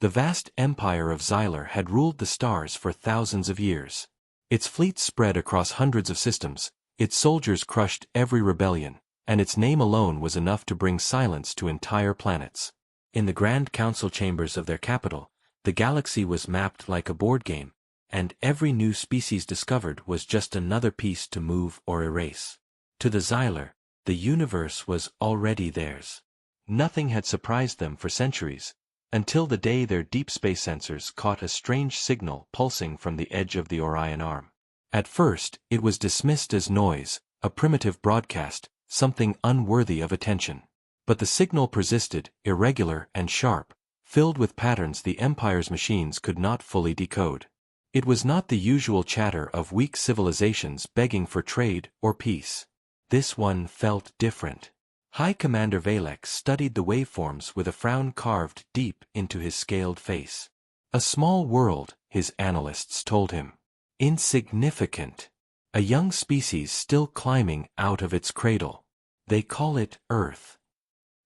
The vast empire of Xylar had ruled the stars for thousands of years. Its fleet spread across hundreds of systems, its soldiers crushed every rebellion, and its name alone was enough to bring silence to entire planets. In the grand council chambers of their capital, the galaxy was mapped like a board game, and every new species discovered was just another piece to move or erase. To the Xylar, the universe was already theirs. Nothing had surprised them for centuries, until the day their deep space sensors caught a strange signal pulsing from the edge of the Orion Arm. At first, it was dismissed as noise, a primitive broadcast, something unworthy of attention. But the signal persisted, irregular and sharp, filled with patterns the Empire's machines could not fully decode. It was not the usual chatter of weak civilizations begging for trade or peace. This one felt different. High Commander Valek studied the waveforms with a frown carved deep into his scaled face. A small world, his analysts told him. Insignificant. A young species still climbing out of its cradle. They call it Earth.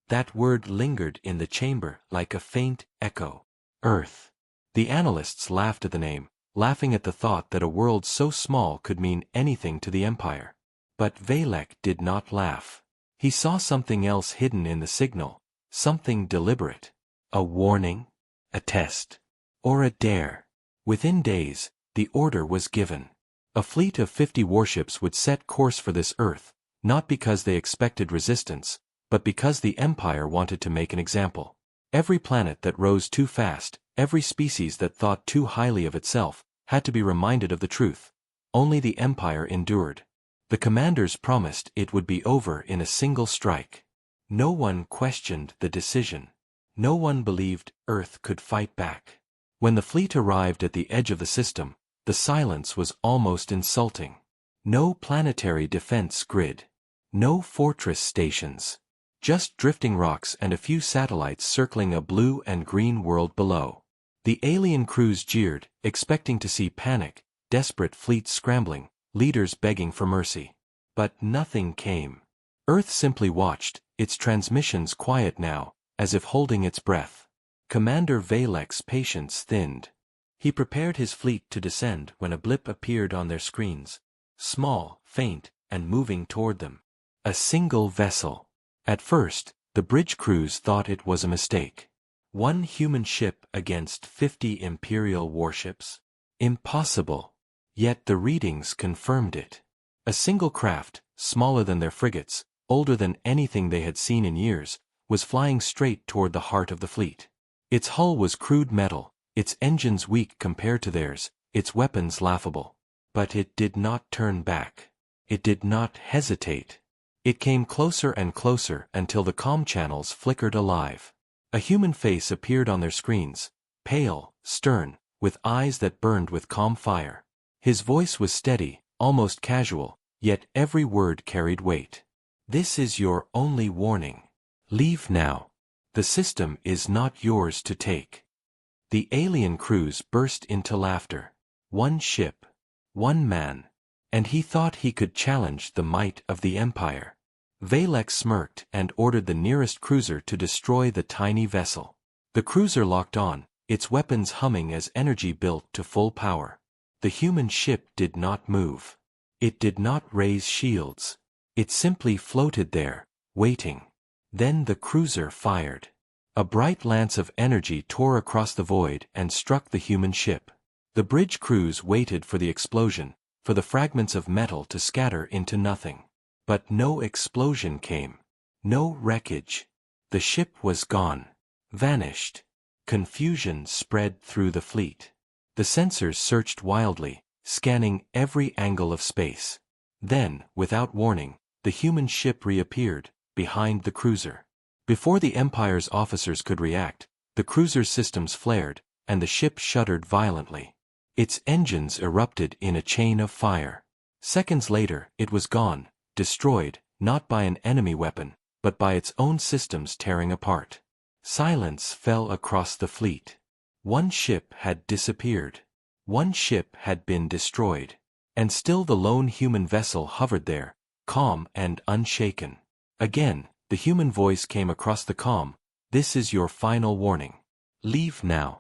That word lingered in the chamber like a faint echo. Earth. The analysts laughed at the name, laughing at the thought that a world so small could mean anything to the Empire. But Valek did not laugh. He saw something else hidden in the signal, something deliberate. A warning? A test? Or a dare? Within days, the order was given. A fleet of 50 warships would set course for this Earth, not because they expected resistance, but because the Empire wanted to make an example. Every planet that rose too fast, every species that thought too highly of itself, had to be reminded of the truth. Only the Empire endured. The commanders promised it would be over in a single strike. No one questioned the decision. No one believed Earth could fight back. When the fleet arrived at the edge of the system, the silence was almost insulting. No planetary defense grid. No fortress stations. Just drifting rocks and a few satellites circling a blue and green world below. The alien crews jeered, expecting to see panic, desperate fleets scrambling, leaders begging for mercy. But nothing came. Earth simply watched, its transmissions quiet now, as if holding its breath. Commander Valek's patience thinned. He prepared his fleet to descend when a blip appeared on their screens. Small, faint, and moving toward them. A single vessel. At first, the bridge crews thought it was a mistake. One human ship against 50 Imperial warships? Impossible. Yet the readings confirmed it. A single craft, smaller than their frigates, older than anything they had seen in years, was flying straight toward the heart of the fleet. Its hull was crude metal, its engines weak compared to theirs, its weapons laughable. But it did not turn back. It did not hesitate. It came closer and closer until the comm channels flickered alive. A human face appeared on their screens, pale, stern, with eyes that burned with calm fire. His voice was steady, almost casual, yet every word carried weight. This is your only warning. Leave now. The system is not yours to take. The alien crews burst into laughter. One ship. One man. And he thought he could challenge the might of the Empire. Valek smirked and ordered the nearest cruiser to destroy the tiny vessel. The cruiser locked on, its weapons humming as energy built to full power. The human ship did not move. It did not raise shields. It simply floated there, waiting. Then the cruiser fired. A bright lance of energy tore across the void and struck the human ship. The bridge crews waited for the explosion, for the fragments of metal to scatter into nothing. But no explosion came. No wreckage. The ship was gone. Vanished. Confusion spread through the fleet. The sensors searched wildly, scanning every angle of space. Then, without warning, the human ship reappeared, behind the cruiser. Before the Empire's officers could react, the cruiser's systems flared, and the ship shuddered violently. Its engines erupted in a chain of fire. Seconds later, it was gone, destroyed, not by an enemy weapon, but by its own systems tearing apart. Silence fell across the fleet. One ship had disappeared. One ship had been destroyed. And still the lone human vessel hovered there, calm and unshaken. Again, the human voice came across the comm. This is your final warning. Leave now.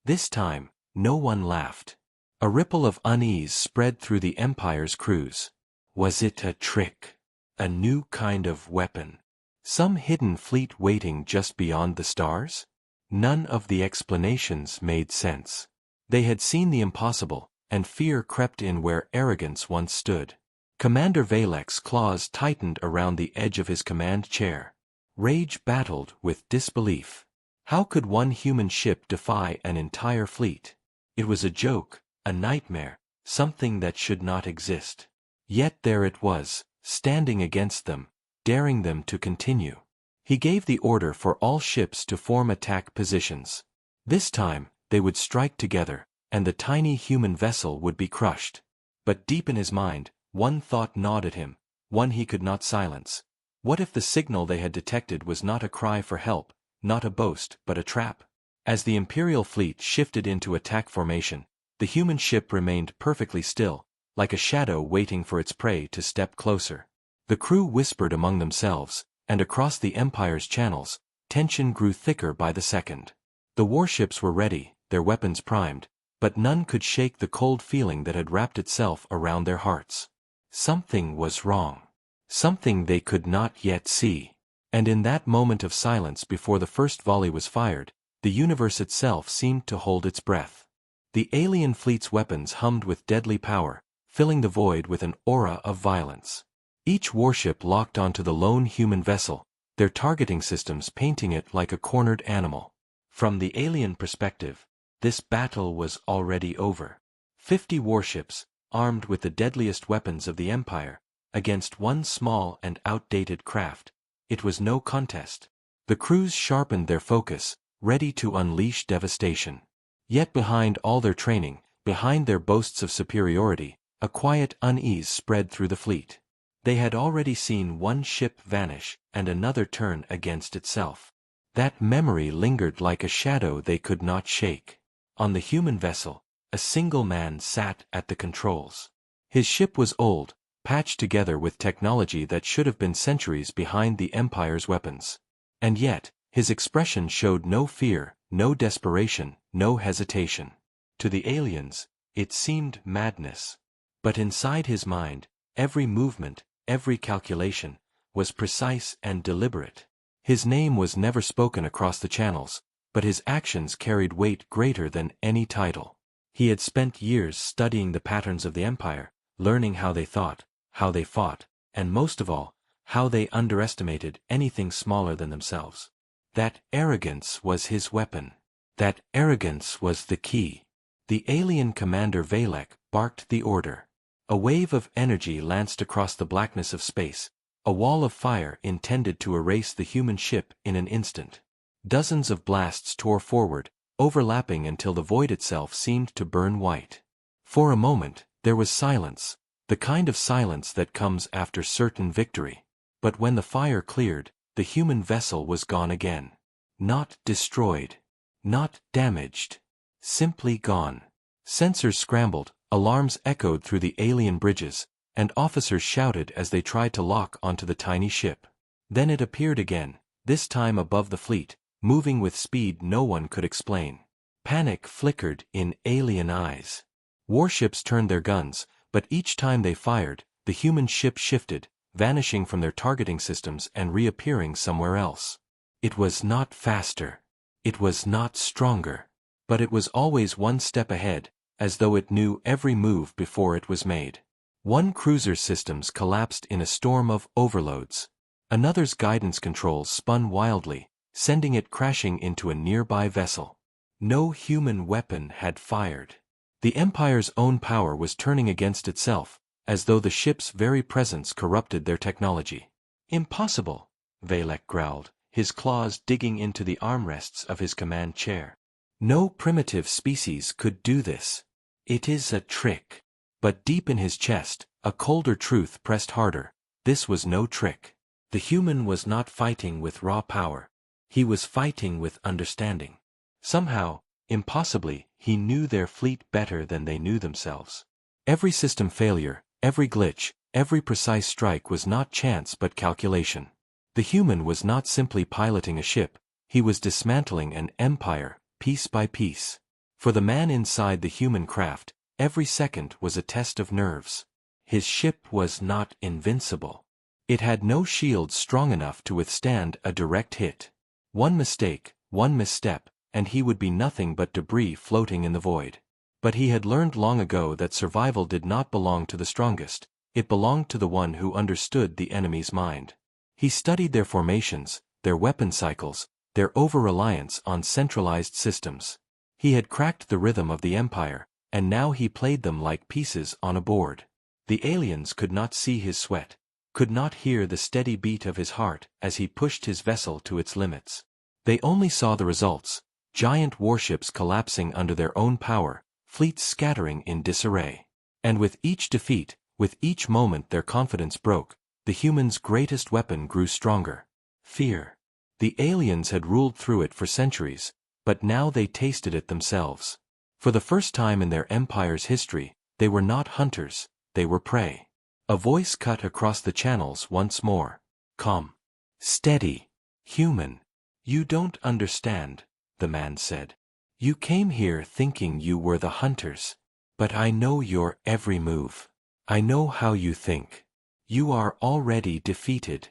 This time, no one laughed. A ripple of unease spread through the Empire's crews. Was it a trick? A new kind of weapon? Some hidden fleet waiting just beyond the stars? None of the explanations made sense. They had seen the impossible, and fear crept in where arrogance once stood. Commander Valek's claws tightened around the edge of his command chair. Rage battled with disbelief. How could one human ship defy an entire fleet? It was a joke, a nightmare, something that should not exist. Yet there it was, standing against them, daring them to continue. He gave the order for all ships to form attack positions. This time, they would strike together, and the tiny human vessel would be crushed. But deep in his mind, one thought gnawed at him, one he could not silence. What if the signal they had detected was not a cry for help, not a boast, but a trap? As the Imperial fleet shifted into attack formation, the human ship remained perfectly still, like a shadow waiting for its prey to step closer. The crew whispered among themselves, and across the Empire's channels, tension grew thicker by the second. The warships were ready, their weapons primed, but none could shake the cold feeling that had wrapped itself around their hearts. Something was wrong. Something they could not yet see. And in that moment of silence before the first volley was fired, the universe itself seemed to hold its breath. The alien fleet's weapons hummed with deadly power, filling the void with an aura of violence. Each warship locked onto the lone human vessel, their targeting systems painting it like a cornered animal. From the alien perspective, this battle was already over. 50 warships, armed with the deadliest weapons of the Empire, against one small and outdated craft. It was no contest. The crews sharpened their focus, ready to unleash devastation. Yet behind all their training, behind their boasts of superiority, a quiet unease spread through the fleet. They had already seen one ship vanish and another turn against itself. That memory lingered like a shadow they could not shake. On the human vessel, a single man sat at the controls. His ship was old, patched together with technology that should have been centuries behind the Empire's weapons. And yet, his expression showed no fear, no desperation, no hesitation. To the aliens, it seemed madness. But inside his mind, every movement, every calculation, was precise and deliberate. His name was never spoken across the channels, but his actions carried weight greater than any title. He had spent years studying the patterns of the Empire, learning how they thought, how they fought, and most of all, how they underestimated anything smaller than themselves. That arrogance was his weapon. That arrogance was the key. The alien commander Valek barked the order. A wave of energy lanced across the blackness of space, a wall of fire intended to erase the human ship in an instant. Dozens of blasts tore forward, overlapping until the void itself seemed to burn white. For a moment, there was silence, the kind of silence that comes after certain victory. But when the fire cleared, the human vessel was gone again. Not destroyed. Not damaged. Simply gone. Sensors scrambled, alarms echoed through the alien bridges, and officers shouted as they tried to lock onto the tiny ship. Then it appeared again, this time above the fleet, moving with speed no one could explain. Panic flickered in alien eyes. Warships turned their guns, but each time they fired, the human ship shifted, vanishing from their targeting systems and reappearing somewhere else. It was not faster. It was not stronger. But it was always one step ahead, as though it knew every move before it was made. One cruiser's systems collapsed in a storm of overloads. Another's guidance controls spun wildly, sending it crashing into a nearby vessel. No human weapon had fired. The Empire's own power was turning against itself, as though the ship's very presence corrupted their technology. Impossible, Valek growled, his claws digging into the armrests of his command chair. No primitive species could do this. It is a trick. But deep in his chest, a colder truth pressed harder. This was no trick. The human was not fighting with raw power. He was fighting with understanding. Somehow, impossibly, he knew their fleet better than they knew themselves. Every system failure, every glitch, every precise strike was not chance but calculation. The human was not simply piloting a ship, he was dismantling an empire, piece by piece. For the man inside the human craft, every second was a test of nerves. His ship was not invincible. It had no shields strong enough to withstand a direct hit. One mistake, one misstep, and he would be nothing but debris floating in the void. But he had learned long ago that survival did not belong to the strongest, it belonged to the one who understood the enemy's mind. He studied their formations, their weapon cycles, their over-reliance on centralized systems. He had cracked the rhythm of the Empire, and now he played them like pieces on a board. The aliens could not see his sweat, could not hear the steady beat of his heart as he pushed his vessel to its limits. They only saw the results, giant warships collapsing under their own power, fleets scattering in disarray. And with each defeat, with each moment their confidence broke, the humans' greatest weapon grew stronger. Fear. The aliens had ruled through it for centuries, but now they tasted it themselves. For the first time in their empire's history, they were not hunters, they were prey. A voice cut across the channels once more. Calm. Steady. Human. You don't understand, the man said. You came here thinking you were the hunters. But I know your every move. I know how you think. You are already defeated.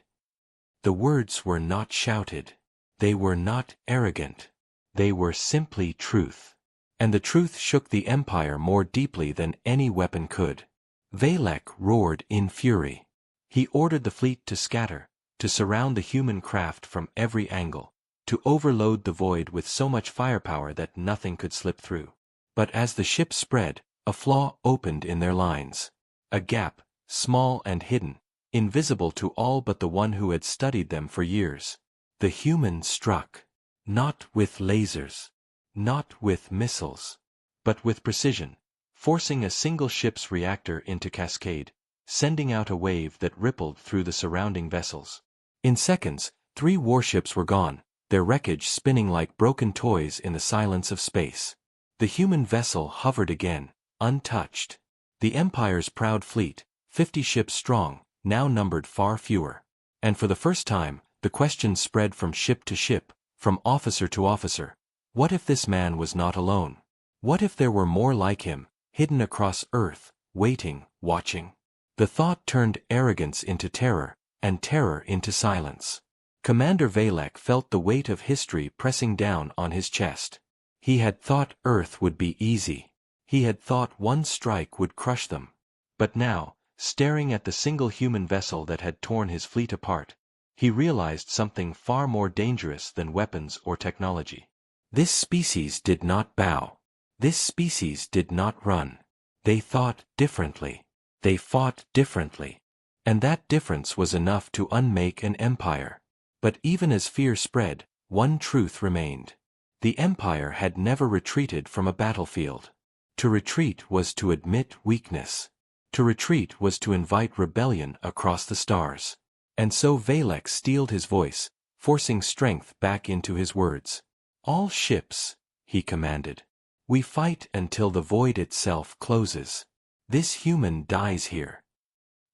The words were not shouted. They were not arrogant. They were simply truth. And the truth shook the Empire more deeply than any weapon could. Valek roared in fury. He ordered the fleet to scatter, to surround the human craft from every angle, to overload the void with so much firepower that nothing could slip through. But as the ship spread, a flaw opened in their lines. A gap, small and hidden, invisible to all but the one who had studied them for years. The human struck. Not with lasers. Not with missiles. But with precision, forcing a single ship's reactor into cascade, sending out a wave that rippled through the surrounding vessels. In seconds, 3 warships were gone, their wreckage spinning like broken toys in the silence of space. The human vessel hovered again, untouched. The Empire's proud fleet, 50 ships strong, now numbered far fewer. And for the first time, the question spread from ship to ship, from officer to officer. What if this man was not alone? What if there were more like him, hidden across Earth, waiting, watching? The thought turned arrogance into terror, and terror into silence. Commander Valek felt the weight of history pressing down on his chest. He had thought Earth would be easy. He had thought one strike would crush them. But now, staring at the single human vessel that had torn his fleet apart, he realized something far more dangerous than weapons or technology. This species did not bow. This species did not run. They thought differently. They fought differently. And that difference was enough to unmake an empire. But even as fear spread, one truth remained. The Empire had never retreated from a battlefield. To retreat was to admit weakness. To retreat was to invite rebellion across the stars. And so Valek steeled his voice, forcing strength back into his words. All ships, he commanded. We fight until the void itself closes. This human dies here.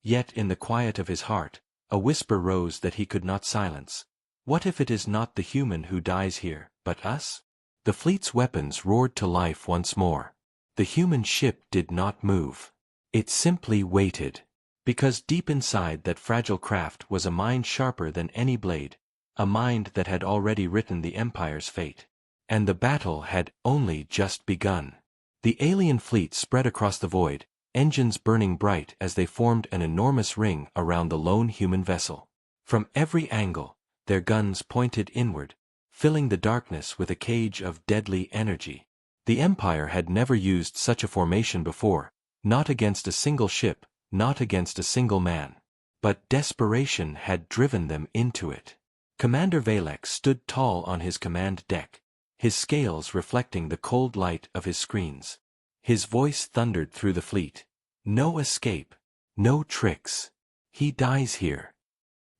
Yet in the quiet of his heart, a whisper rose that he could not silence. What if it is not the human who dies here, but us? The fleet's weapons roared to life once more. The human ship did not move. It simply waited. Because deep inside that fragile craft was a mind sharper than any blade, a mind that had already written the Empire's fate. And the battle had only just begun. The alien fleet spread across the void, engines burning bright as they formed an enormous ring around the lone human vessel. From every angle, their guns pointed inward, filling the darkness with a cage of deadly energy. The Empire had never used such a formation before, not against a single ship, not against a single man. But desperation had driven them into it. Commander Valek stood tall on his command deck, his scales reflecting the cold light of his screens. His voice thundered through the fleet. No escape. No tricks. He dies here.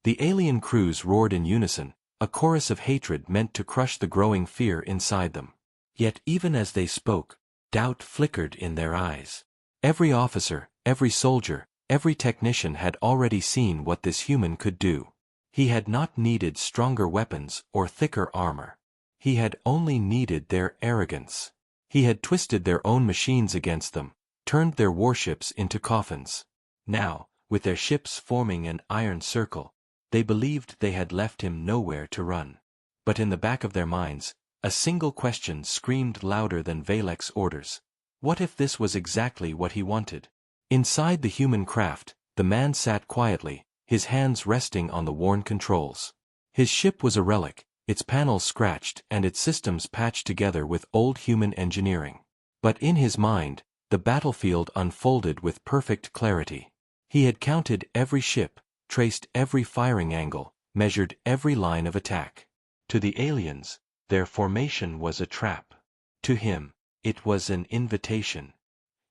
The alien crews roared in unison, a chorus of hatred meant to crush the growing fear inside them. Yet even as they spoke, doubt flickered in their eyes. Every officer, every soldier, every technician had already seen what this human could do. He had not needed stronger weapons or thicker armor. He had only needed their arrogance. He had twisted their own machines against them, turned their warships into coffins. Now, with their ships forming an iron circle, they believed they had left him nowhere to run. But in the back of their minds, a single question screamed louder than Valek's orders. What if this was exactly what he wanted? Inside the human craft, the man sat quietly, his hands resting on the worn controls. His ship was a relic, its panels scratched and its systems patched together with old human engineering. But in his mind, the battlefield unfolded with perfect clarity. He had counted every ship, traced every firing angle, measured every line of attack. To the aliens, their formation was a trap. To him, it was an invitation.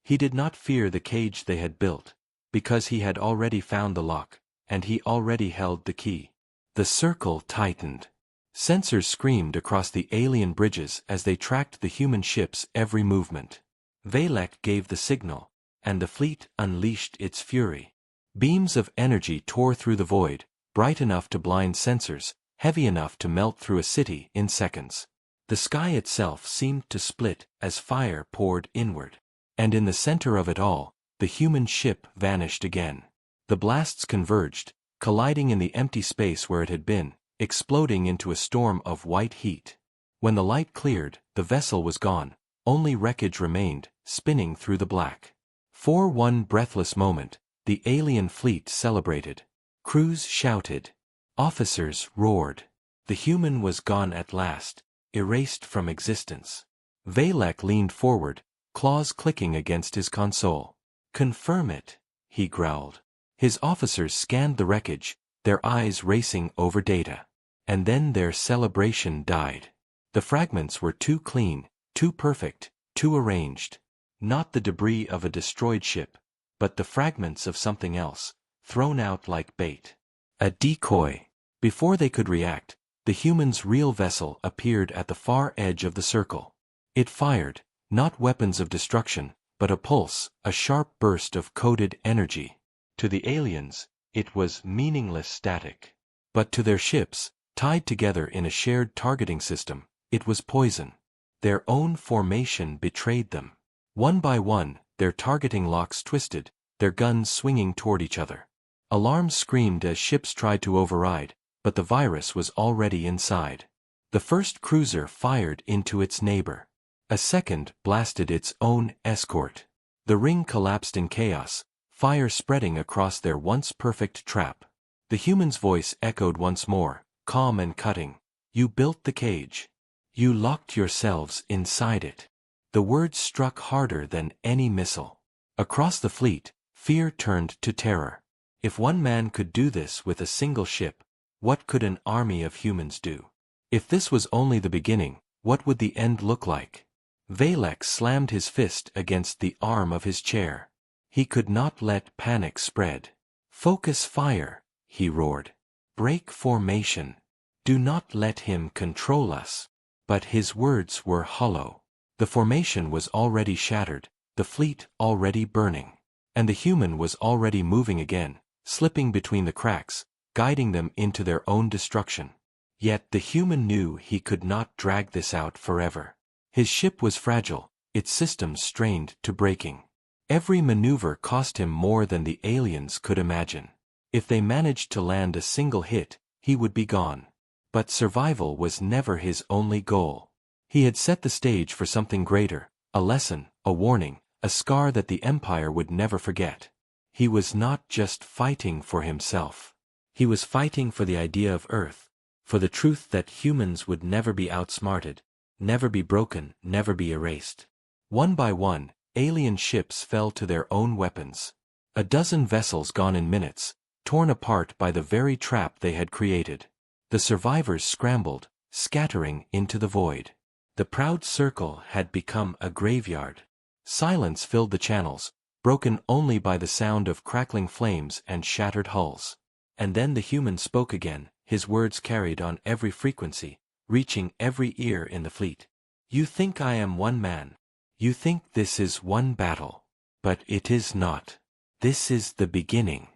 He did not fear the cage they had built, because he had already found the lock, and he already held the key. The circle tightened. Sensors screamed across the alien bridges as they tracked the human ship's every movement. Valek gave the signal, and the fleet unleashed its fury. Beams of energy tore through the void, bright enough to blind sensors, heavy enough to melt through a city in seconds. The sky itself seemed to split as fire poured inward. And in the center of it all, the human ship vanished again. The blasts converged, colliding in the empty space where it had been, exploding into a storm of white heat. When the light cleared, the vessel was gone, only wreckage remained, spinning through the black. For one breathless moment, the alien fleet celebrated. Crews shouted. Officers roared. The human was gone at last, erased from existence. Valek leaned forward, claws clicking against his console. "Confirm it," he growled. His officers scanned the wreckage, their eyes racing over data. And then their celebration died. The fragments were too clean, too perfect, too arranged. Not the debris of a destroyed ship, but the fragments of something else, thrown out like bait. A decoy. Before they could react, the human's real vessel appeared at the far edge of the circle. It fired, not weapons of destruction, but a pulse, a sharp burst of coded energy. To the aliens, it was meaningless static. But to their ships, tied together in a shared targeting system, it was poison. Their own formation betrayed them. One by one, their targeting locks twisted, their guns swinging toward each other. Alarms screamed as ships tried to override, but the virus was already inside. The first cruiser fired into its neighbor. A second blasted its own escort. The ring collapsed in chaos, fire spreading across their once perfect trap. The human's voice echoed once more, calm and cutting. "You built the cage. You locked yourselves inside it." The words struck harder than any missile. Across the fleet, fear turned to terror. If one man could do this with a single ship, what could an army of humans do? If this was only the beginning, what would the end look like? Valek slammed his fist against the arm of his chair. He could not let panic spread. "Focus fire," he roared. "Break formation. Do not let him control us." But his words were hollow. The formation was already shattered, the fleet already burning. And the human was already moving again, slipping between the cracks, guiding them into their own destruction. Yet the human knew he could not drag this out forever. His ship was fragile, its systems strained to breaking. Every maneuver cost him more than the aliens could imagine. If they managed to land a single hit, he would be gone. But survival was never his only goal. He had set the stage for something greater, a lesson, a warning, a scar that the Empire would never forget. He was not just fighting for himself. He was fighting for the idea of Earth, for the truth that humans would never be outsmarted, never be broken, never be erased. One by one, alien ships fell to their own weapons. A dozen vessels gone in minutes, torn apart by the very trap they had created. The survivors scrambled, scattering into the void. The proud circle had become a graveyard. Silence filled the channels, broken only by the sound of crackling flames and shattered hulls. And then the human spoke again, his words carried on every frequency, reaching every ear in the fleet. "You think I am one man. You think this is one battle. But it is not. This is the beginning.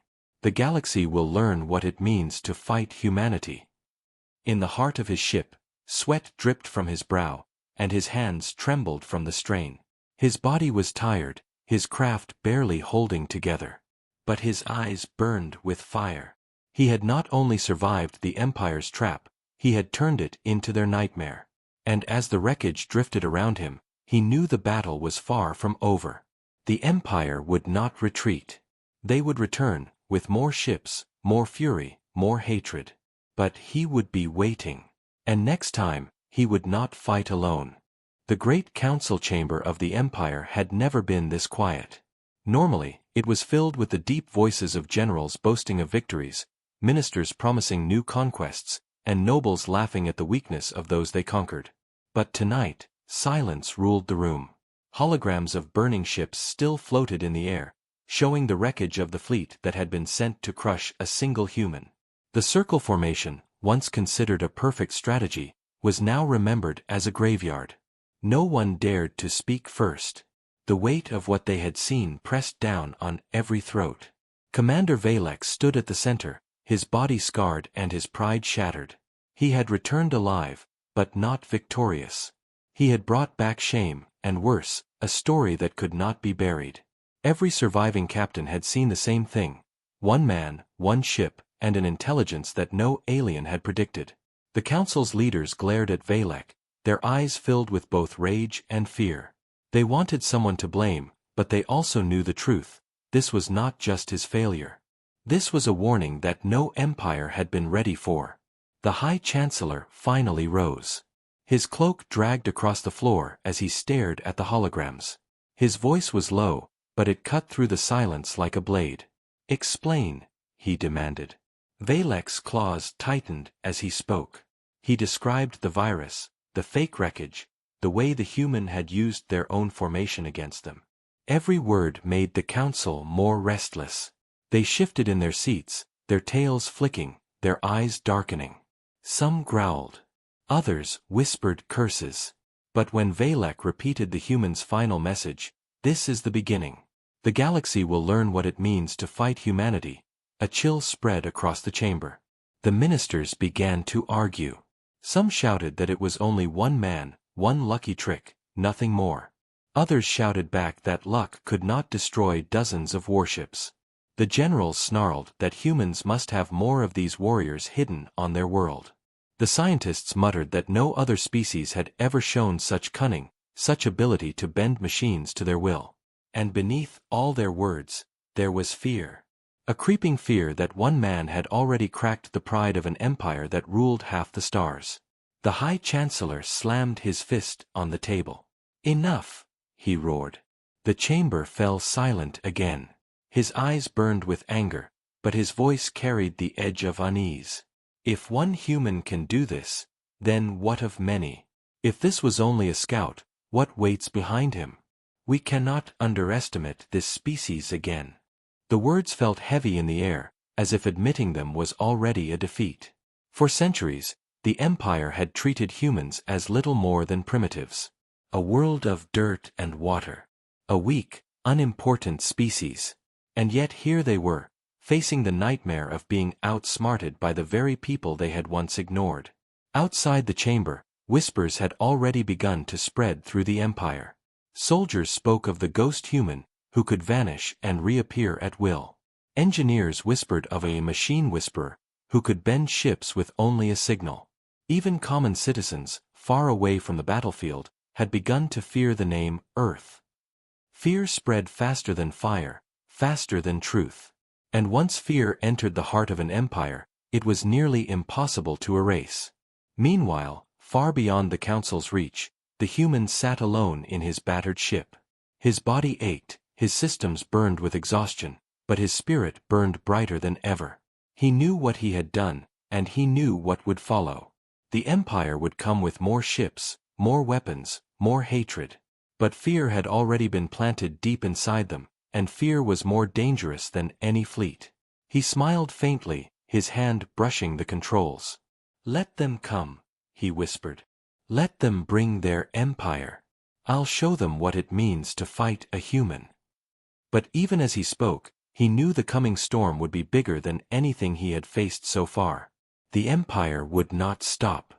The galaxy will learn what it means to fight humanity." In the heart of his ship, sweat dripped from his brow, and his hands trembled from the strain. His body was tired, his craft barely holding together. But his eyes burned with fire. He had not only survived the Empire's trap, he had turned it into their nightmare. And as the wreckage drifted around him, he knew the battle was far from over. The Empire would not retreat. They would return, with more ships, more fury, more hatred. But he would be waiting. And next time, he would not fight alone. The great council chamber of the Empire had never been this quiet. Normally, it was filled with the deep voices of generals boasting of victories, ministers promising new conquests, and nobles laughing at the weakness of those they conquered. But tonight, silence ruled the room. Holograms of burning ships still floated in the air, showing the wreckage of the fleet that had been sent to crush a single human. The circle formation, once considered a perfect strategy, was now remembered as a graveyard. No one dared to speak first. The weight of what they had seen pressed down on every throat. Commander Valek stood at the center, his body scarred and his pride shattered. He had returned alive, but not victorious. He had brought back shame, and worse, a story that could not be buried. Every surviving captain had seen the same thing. One man, one ship, and an intelligence that no alien had predicted. The council's leaders glared at Valek, their eyes filled with both rage and fear. They wanted someone to blame, but they also knew the truth. This was not just his failure. This was a warning that no empire had been ready for. The High Chancellor finally rose. His cloak dragged across the floor as he stared at the holograms. His voice was low, but it cut through the silence like a blade. "Explain," he demanded. Valek's claws tightened as he spoke. He described the virus, the fake wreckage, the way the human had used their own formation against them. Every word made the council more restless. They shifted in their seats, their tails flicking, their eyes darkening. Some growled. Others whispered curses. But when Valek repeated the human's final message, "This is the beginning. The galaxy will learn what it means to fight humanity," a chill spread across the chamber. The ministers began to argue. Some shouted that it was only one man, one lucky trick, nothing more. Others shouted back that luck could not destroy dozens of warships. The generals snarled that humans must have more of these warriors hidden on their world. The scientists muttered that no other species had ever shown such cunning, such ability to bend machines to their will. And beneath all their words, there was fear. A creeping fear that one man had already cracked the pride of an empire that ruled half the stars. The High Chancellor slammed his fist on the table. "Enough!" he roared. The chamber fell silent again. His eyes burned with anger, but his voice carried the edge of unease. If one human can do this, then what of many? If this was only a scout, what waits behind him? We cannot underestimate this species again. The words felt heavy in the air, as if admitting them was already a defeat. For centuries, the Empire had treated humans as little more than primitives. A world of dirt and water. A weak, unimportant species. And yet here they were, facing the nightmare of being outsmarted by the very people they had once ignored. Outside the chamber, whispers had already begun to spread through the Empire. Soldiers spoke of the ghost human, who could vanish and reappear at will. Engineers whispered of a machine whisperer, who could bend ships with only a signal. Even common citizens, far away from the battlefield, had begun to fear the name Earth. Fear spread faster than fire, faster than truth. And once fear entered the heart of an empire, it was nearly impossible to erase. Meanwhile, far beyond the council's reach, the human sat alone in his battered ship. His body ached, his systems burned with exhaustion, but his spirit burned brighter than ever. He knew what he had done, and he knew what would follow. The Empire would come with more ships, more weapons, more hatred. But fear had already been planted deep inside them, and fear was more dangerous than any fleet. He smiled faintly, his hand brushing the controls. "Let them come," he whispered. "Let them bring their empire. I'll show them what it means to fight a human." But even as he spoke, he knew the coming storm would be bigger than anything he had faced so far. The Empire would not stop.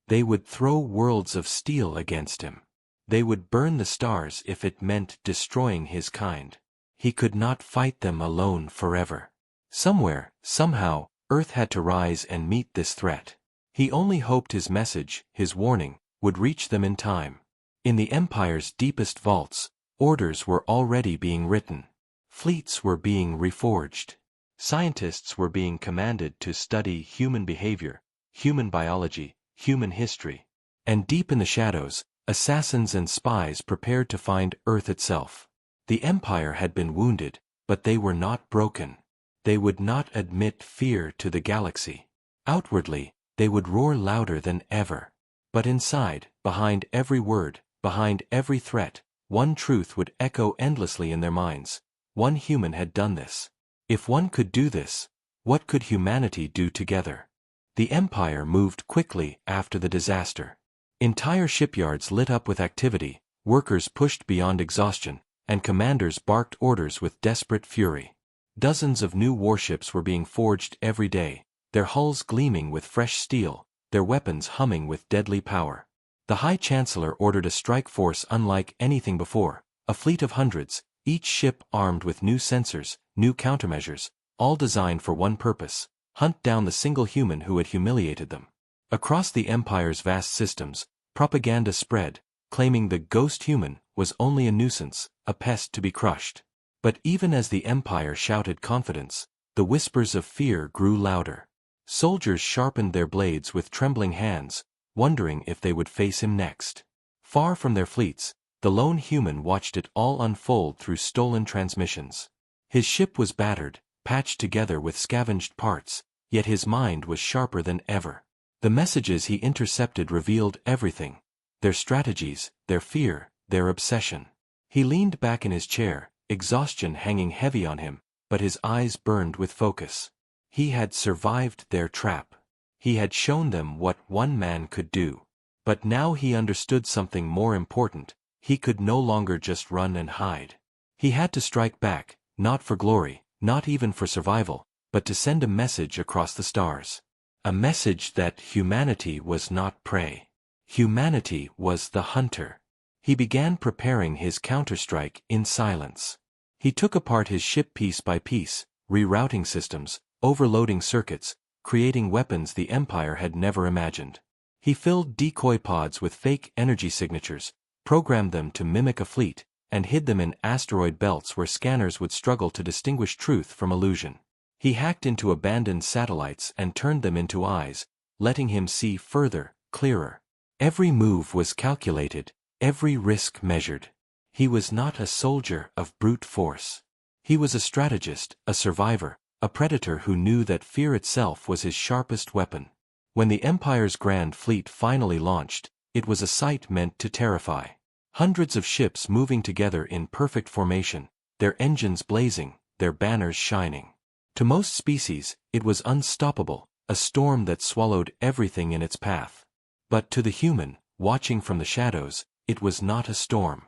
They would throw worlds of steel against him. They would burn the stars if it meant destroying his kind. He could not fight them alone forever. Somewhere, somehow, Earth had to rise and meet this threat. He only hoped his message, his warning, would reach them in time. In the Empire's deepest vaults, orders were already being written. Fleets were being reforged. Scientists were being commanded to study human behavior, human biology, human history. And deep in the shadows, assassins and spies prepared to find Earth itself. The Empire had been wounded, but they were not broken. They would not admit fear to the galaxy. Outwardly, they would roar louder than ever. But inside, behind every word, behind every threat, one truth would echo endlessly in their minds. One human had done this. If one could do this, what could humanity do together? The Empire moved quickly after the disaster. Entire shipyards lit up with activity, workers pushed beyond exhaustion, and commanders barked orders with desperate fury. Dozens of new warships were being forged every day, their hulls gleaming with fresh steel, their weapons humming with deadly power. The High Chancellor ordered a strike force unlike anything before, a fleet of hundreds, each ship armed with new sensors, new countermeasures, all designed for one purpose: hunt down the single human who had humiliated them. Across the Empire's vast systems, propaganda spread, claiming the ghost human was only a nuisance, a pest to be crushed. But even as the Empire shouted confidence, the whispers of fear grew louder. Soldiers sharpened their blades with trembling hands, wondering if they would face him next. Far from their fleets, the lone human watched it all unfold through stolen transmissions. His ship was battered, patched together with scavenged parts, yet his mind was sharper than ever. The messages he intercepted revealed everything: their strategies, their fear, their obsession. He leaned back in his chair, exhaustion hanging heavy on him, but his eyes burned with focus. He had survived their trap. He had shown them what one man could do. But now he understood something more important: he could no longer just run and hide. He had to strike back, not for glory, not even for survival, but to send a message across the stars. A message that humanity was not prey. Humanity was the hunter. He began preparing his counterstrike in silence. He took apart his ship piece by piece, rerouting systems, overloading circuits, creating weapons the Empire had never imagined. He filled decoy pods with fake energy signatures, programmed them to mimic a fleet, and hid them in asteroid belts where scanners would struggle to distinguish truth from illusion. He hacked into abandoned satellites and turned them into eyes, letting him see further, clearer. Every move was calculated, every risk measured. He was not a soldier of brute force. He was a strategist, a survivor, a predator who knew that fear itself was his sharpest weapon. When the Empire's Grand Fleet finally launched, it was a sight meant to terrify. Hundreds of ships moving together in perfect formation, their engines blazing, their banners shining. To most species, it was unstoppable, a storm that swallowed everything in its path. But to the human, watching from the shadows, it was not a storm.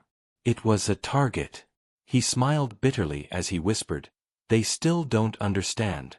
It was a target. He smiled bitterly as he whispered, "They still don't understand."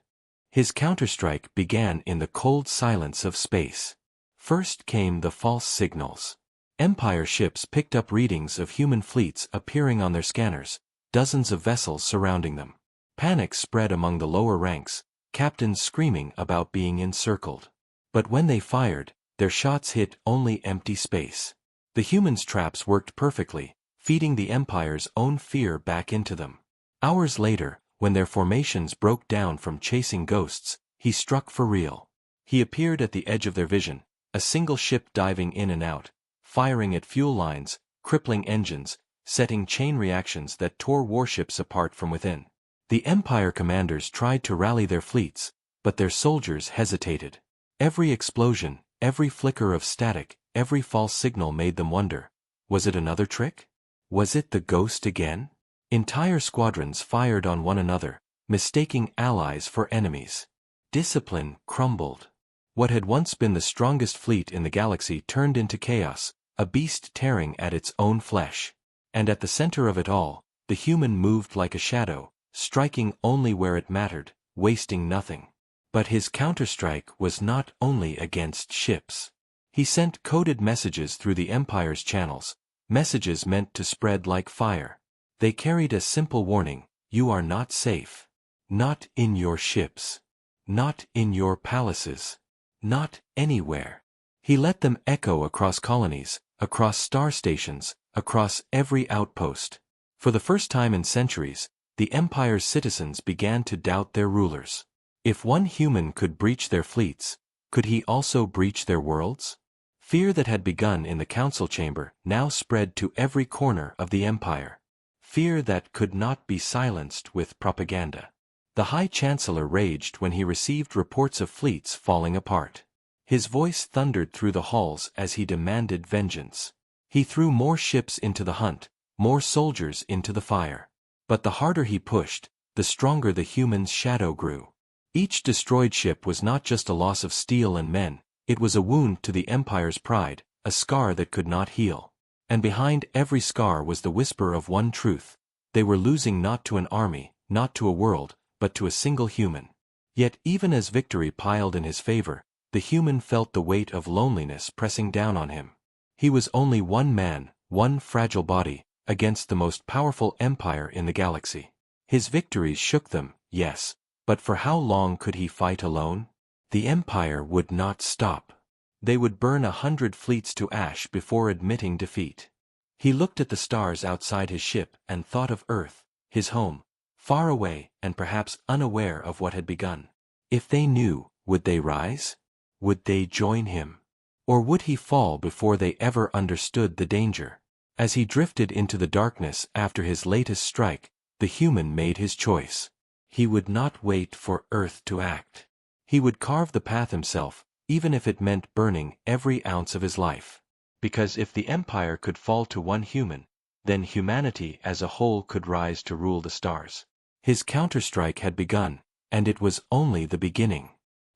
His counterstrike began in the cold silence of space. First came the false signals. Empire ships picked up readings of human fleets appearing on their scanners, dozens of vessels surrounding them. Panic spread among the lower ranks, captains screaming about being encircled. But when they fired, their shots hit only empty space. The humans' traps worked perfectly, feeding the Empire's own fear back into them. Hours later, when their formations broke down from chasing ghosts, he struck for real. He appeared at the edge of their vision, a single ship diving in and out, firing at fuel lines, crippling engines, setting chain reactions that tore warships apart from within. The Empire commanders tried to rally their fleets, but their soldiers hesitated. Every explosion, every flicker of static, every false signal made them wonder, was it another trick? Was it the ghost again? Entire squadrons fired on one another, mistaking allies for enemies. Discipline crumbled. What had once been the strongest fleet in the galaxy turned into chaos, a beast tearing at its own flesh. And at the center of it all, the human moved like a shadow, striking only where it mattered, wasting nothing. But his counterstrike was not only against ships. He sent coded messages through the Empire's channels, messages meant to spread like fire. They carried a simple warning: you are not safe. Not in your ships. Not in your palaces. Not anywhere. He let them echo across colonies, across star stations, across every outpost. For the first time in centuries, the Empire's citizens began to doubt their rulers. If one human could breach their fleets, could he also breach their worlds? Fear that had begun in the council chamber now spread to every corner of the Empire. Fear that could not be silenced with propaganda. The High Chancellor raged when he received reports of fleets falling apart. His voice thundered through the halls as he demanded vengeance. He threw more ships into the hunt, more soldiers into the fire. But the harder he pushed, the stronger the human's shadow grew. Each destroyed ship was not just a loss of steel and men, it was a wound to the Empire's pride, a scar that could not heal. And behind every scar was the whisper of one truth: they were losing not to an army, not to a world, but to a single human. Yet even as victory piled in his favor, the human felt the weight of loneliness pressing down on him. He was only one man, one fragile body, against the most powerful empire in the galaxy. His victories shook them, yes, but for how long could he fight alone? The Empire would not stop. They would burn 100 fleets to ash before admitting defeat. He looked at the stars outside his ship and thought of Earth, his home, far away and perhaps unaware of what had begun. If they knew, would they rise? Would they join him? Or would he fall before they ever understood the danger? As he drifted into the darkness after his latest strike, the human made his choice. He would not wait for Earth to act. He would carve the path himself, even if it meant burning every ounce of his life. Because if the Empire could fall to one human, then humanity as a whole could rise to rule the stars. His counterstrike had begun, and it was only the beginning.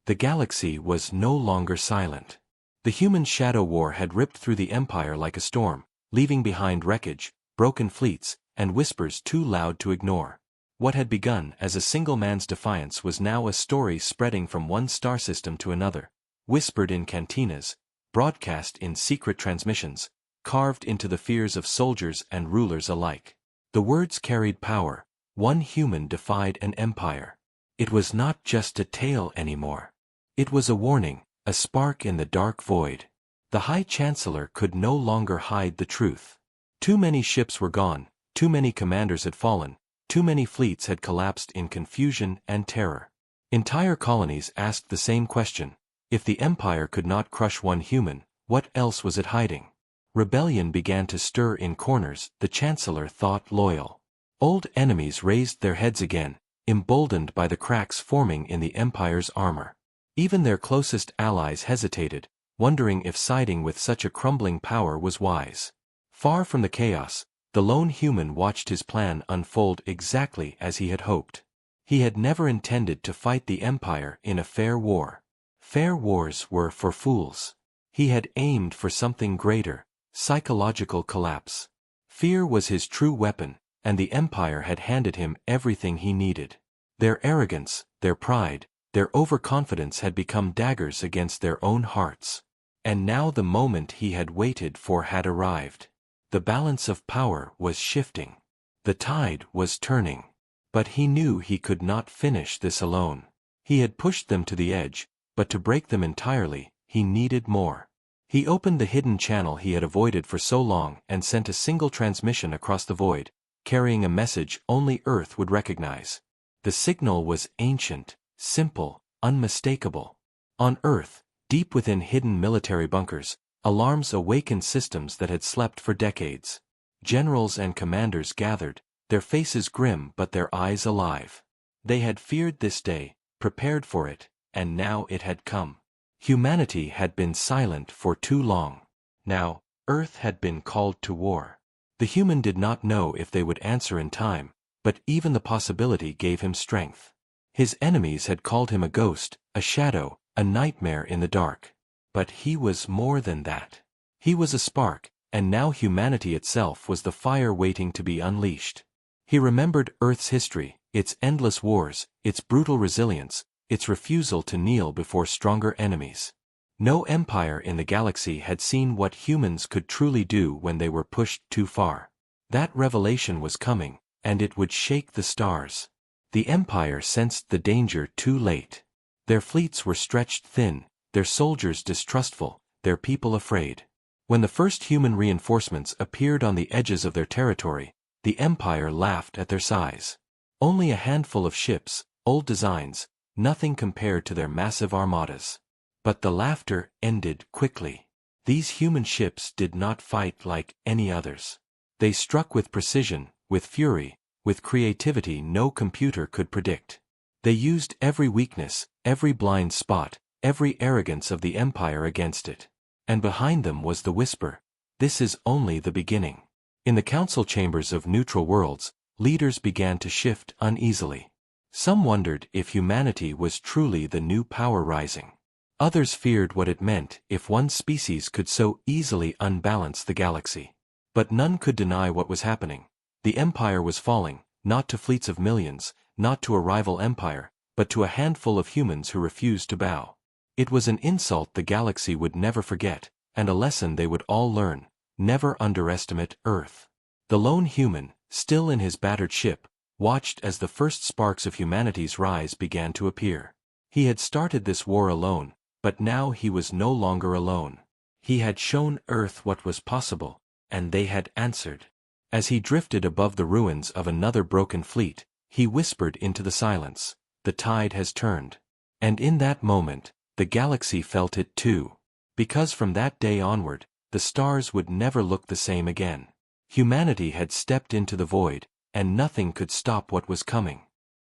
The galaxy was no longer silent. The human shadow war had ripped through the Empire like a storm, leaving behind wreckage, broken fleets, and whispers too loud to ignore. What had begun as a single man's defiance was now a story spreading from one star system to another, whispered in cantinas, broadcast in secret transmissions, carved into the fears of soldiers and rulers alike. The words carried power. One human defied an empire. It was not just a tale anymore. It was a warning, a spark in the dark void. The High Chancellor could no longer hide the truth. Too many ships were gone, too many commanders had fallen, too many fleets had collapsed in confusion and terror. Entire colonies asked the same question: if the Empire could not crush one human, what else was it hiding? Rebellion began to stir in corners the Chancellor thought loyal. Old enemies raised their heads again, emboldened by the cracks forming in the Empire's armor. Even their closest allies hesitated, wondering if siding with such a crumbling power was wise. Far from the chaos, the lone human watched his plan unfold exactly as he had hoped. He had never intended to fight the Empire in a fair war. Fair wars were for fools. He had aimed for something greater: psychological collapse. Fear was his true weapon, and the Empire had handed him everything he needed. Their arrogance, their pride, their overconfidence had become daggers against their own hearts. And now the moment he had waited for had arrived. The balance of power was shifting. The tide was turning. But he knew he could not finish this alone. He had pushed them to the edge, but to break them entirely, he needed more. He opened the hidden channel he had avoided for so long and sent a single transmission across the void, carrying a message only Earth would recognize. The signal was ancient, simple, unmistakable. On Earth, deep within hidden military bunkers, alarms awakened systems that had slept for decades. Generals and commanders gathered, their faces grim but their eyes alive. They had feared this day, prepared for it, and now it had come. Humanity had been silent for too long. Now, Earth had been called to war. The human did not know if they would answer in time, but even the possibility gave him strength. His enemies had called him a ghost, a shadow, a nightmare in the dark. But he was more than that. He was a spark, and now humanity itself was the fire waiting to be unleashed. He remembered Earth's history, its endless wars, its brutal resilience, its refusal to kneel before stronger enemies. No empire in the galaxy had seen what humans could truly do when they were pushed too far. That revelation was coming, and it would shake the stars. The empire sensed the danger too late. Their fleets were stretched thin, their soldiers distrustful, their people afraid. When the first human reinforcements appeared on the edges of their territory, the empire laughed at their size. Only a handful of ships, old designs, nothing compared to their massive armadas. But the laughter ended quickly. These human ships did not fight like any others. They struck with precision, with fury, with creativity no computer could predict. They used every weakness, every blind spot, every arrogance of the empire against it. And behind them was the whisper, "This is only the beginning." In the council chambers of neutral worlds, leaders began to shift uneasily. Some wondered if humanity was truly the new power rising. Others feared what it meant if one species could so easily unbalance the galaxy. But none could deny what was happening. The empire was falling, not to fleets of millions, not to a rival empire, but to a handful of humans who refused to bow. It was an insult the galaxy would never forget, and a lesson they would all learn: never underestimate Earth. The lone human, still in his battered ship, watched as the first sparks of humanity's rise began to appear. He had started this war alone, but now he was no longer alone. He had shown Earth what was possible, and they had answered. As he drifted above the ruins of another broken fleet, he whispered into the silence, "The tide has turned." And in that moment, the galaxy felt it too. Because from that day onward, the stars would never look the same again. Humanity had stepped into the void, and nothing could stop what was coming.